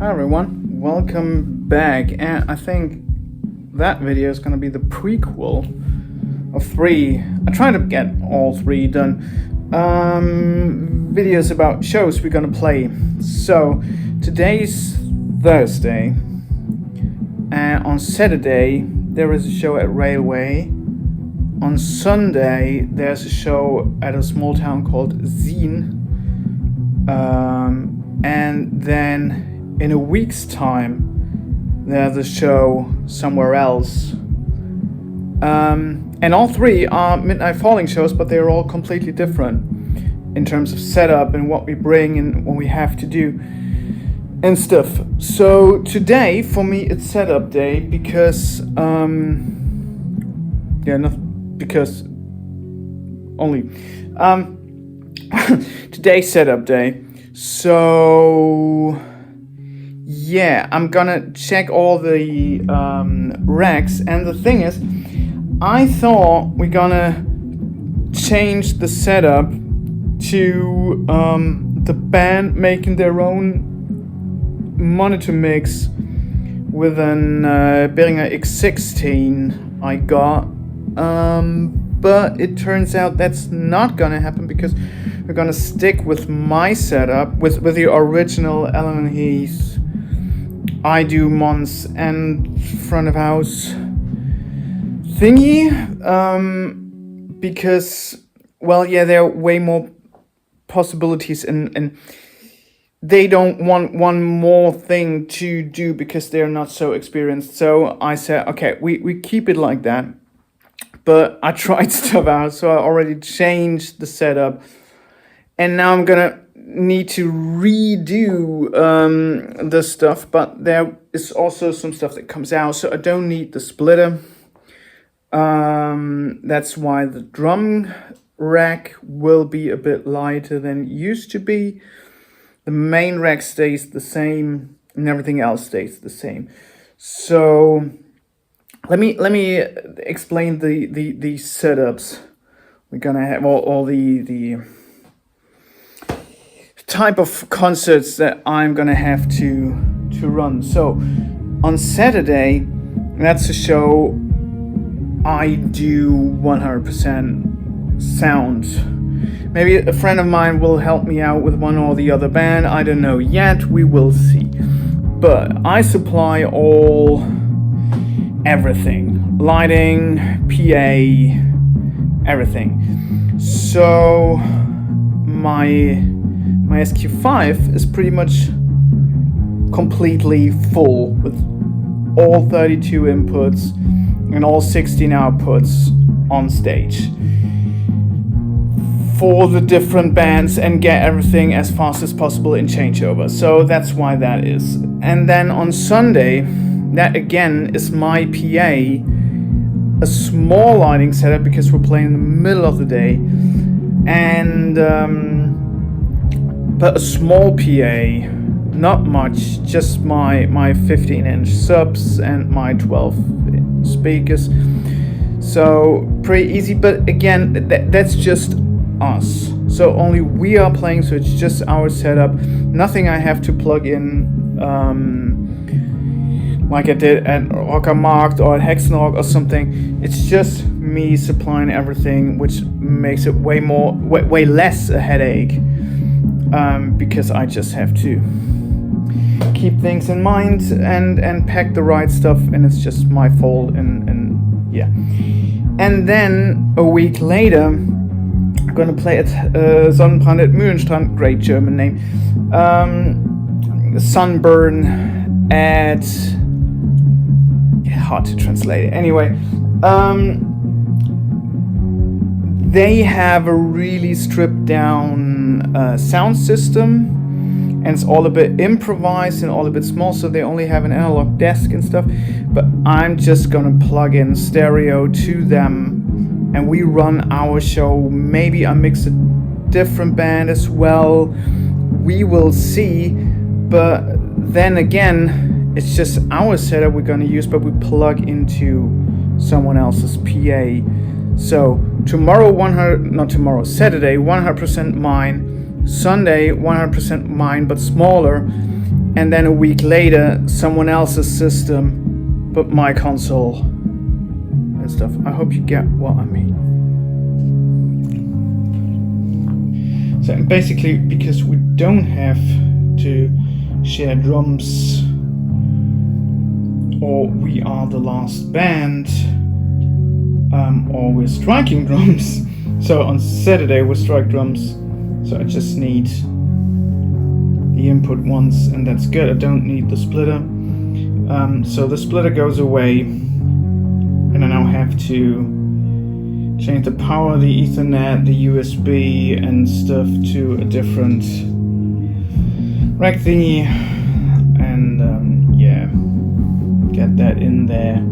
Hi everyone, welcome back. And I think that video is gonna be the prequel of three. I tried to get all three done. Videos about shows we're gonna play. So today's Thursday, and on Saturday there is a show at Railway. On Sunday there's a show at a small town called Zine. And then in a week's time, there's a show somewhere else. And all three are Midnight Falling shows, but they're all completely different in terms of setup and what we bring and what we have to do and stuff. So today, for me, it's setup day because, today's setup day. So yeah, I'm gonna check all the racks, and the thing is, I thought we're gonna change the setup to the band making their own monitor mix with an Behringer X16 I got, but it turns out that's not gonna happen because we're gonna stick with my setup, with the original Allen Heath I Do Mons and front of house thingy, because, well, yeah, there are way more possibilities, and they don't want one more thing to do because they're not so experienced. So I said, okay, we keep it like that. But I tried stuff out, so I already changed the setup. And now I'm gonna need to redo the stuff, but there is also some stuff that comes out, so I don't need the splitter. That's why the drum rack will be a bit lighter than it used to be. The main rack stays the same, and everything else stays the same. So let me explain the setups. We're gonna have all the type of concerts that I'm gonna have to run. So on Saturday, that's a show I do 100% sound. Maybe a friend of mine will help me out with one or the other band. I don't know yet. We will see. But I supply everything, lighting, PA, everything. So my SQ5 is pretty much completely full with all 32 inputs and all 16 outputs on stage for the different bands, and get everything as fast as possible in changeover. So that's why that is. And then on Sunday, that again is my PA, a small lighting setup because we're playing in the middle of the day, and but a small PA, not much, just my 15-inch subs and my 12 speakers. So pretty easy, but again, that's just us. So only we are playing, so it's just our setup. Nothing I have to plug in, like I did at Rockermarkt or at Hexenrock or something. It's just me supplying everything, which makes it way less a headache. Because I just have to keep things in mind and pack the right stuff, and it's just my fault, and yeah. And then a week later, I'm gonna play at Sonnenbrand at Mühlenstrand, great German name. Sunburn at, hard to translate it. Anyway, they have a really stripped down sound system, and it's all a bit improvised and all a bit small, so they only have an analog desk and stuff. But I'm just gonna plug in stereo to them, and we run our show. Maybe I mix a different band as well. We will see. But then again, it's just our setup we're gonna use, but we plug into someone else's PA. So Saturday 100% mine, Sunday 100% mine but smaller, and then a week later someone else's system, but my console and stuff. I hope you get what I mean. So basically, because we don't have to share drums, or we are the last band, or we're striking drums. So on Saturday we strike drums, so I just need the input once and that's good. I don't need the splitter. So the splitter goes away, and I now have to change the power, the Ethernet, the USB and stuff to a different rack thingy, and yeah, get that in there.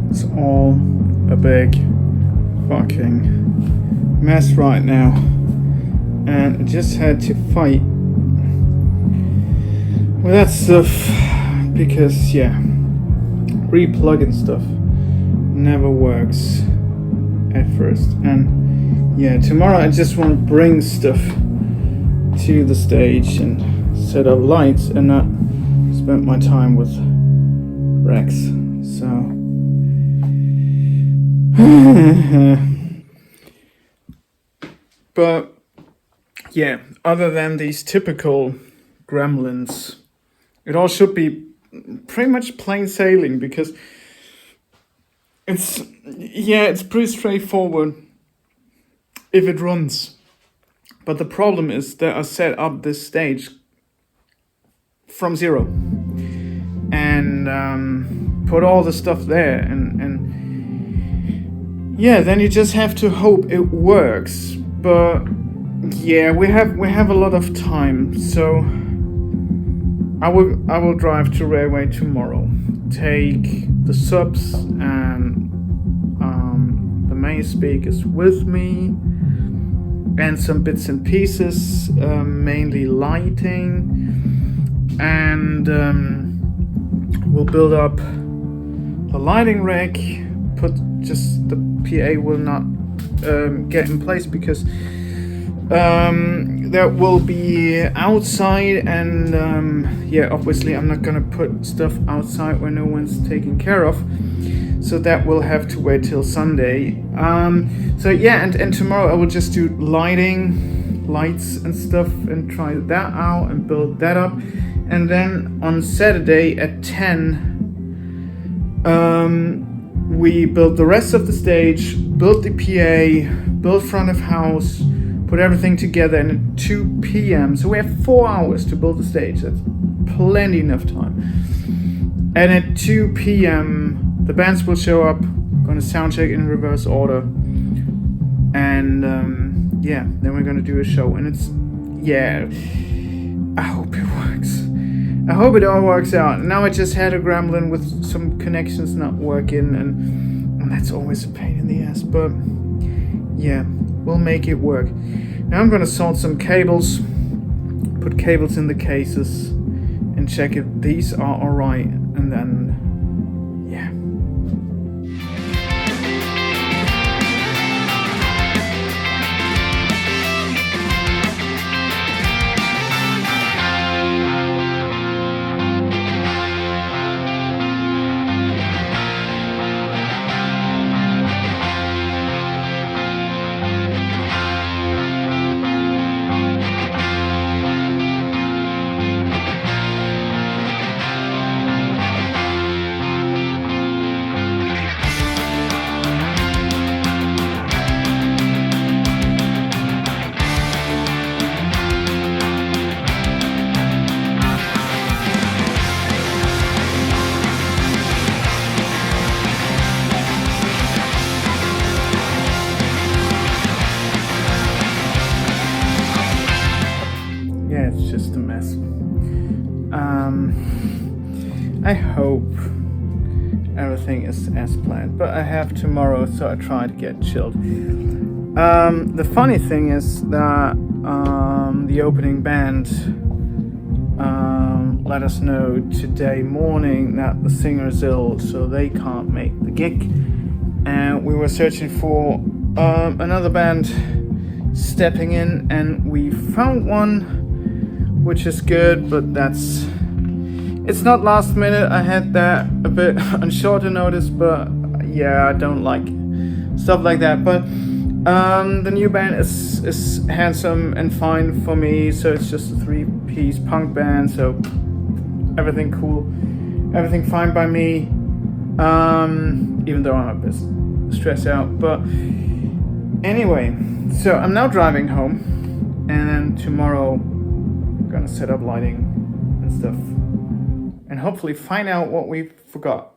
It's all a big fucking mess right now, and I just had to fight with that stuff because, yeah, replugging stuff never works at first. And yeah, tomorrow I just want to bring stuff to the stage and set up lights and not spend my time with Rex. So but yeah, other than these typical gremlins, it all should be pretty much plain sailing, because it's pretty straightforward if it runs. But the problem is that I set up this stage from zero and put all the stuff there, and yeah, then you just have to hope it works. But yeah, we have a lot of time, so I will drive to Railway tomorrow, take the subs and the main speakers with me, and some bits and pieces, mainly lighting, and we'll build up the lighting rack. Put just the PA will not get in place because that will be outside, and yeah, obviously I'm not gonna put stuff outside where no one's taken care of, so that will have to wait till Sunday. So yeah, and tomorrow I will just do lights and stuff and try that out and build that up, and then on Saturday at 10 we build the rest of the stage, build the PA, build front of house, put everything together, and at 2 p.m. so we have 4 hours to build the stage. That's plenty enough time. And at 2 p.m. the bands will show up, gonna sound check in reverse order, and yeah, then we're gonna do a show. And it's, yeah, I hope it works. I hope it all works out. Now I just had a gremlin with some connections not working, and that's always a pain in the ass, but yeah, we'll make it work. Now I'm gonna sort some cables, put cables in the cases, and check if these are alright, and then yeah. It's just a mess. I hope everything is as planned, but I have tomorrow, so I try to get chilled. The funny thing is that the opening band let us know today morning that the singer is ill, so they can't make the gig, and we were searching for another band stepping in, and we found one, which is good, but it's not last minute. I had that a bit on shorter notice, but yeah, I don't like stuff like that. But the new band is handsome and fine for me, so it's just a 3-piece punk band, so everything cool, everything fine by me, even though I'm a bit stressed out. But anyway, so I'm now driving home, and then tomorrow I'm gonna set up lighting and stuff, and hopefully find out what we forgot.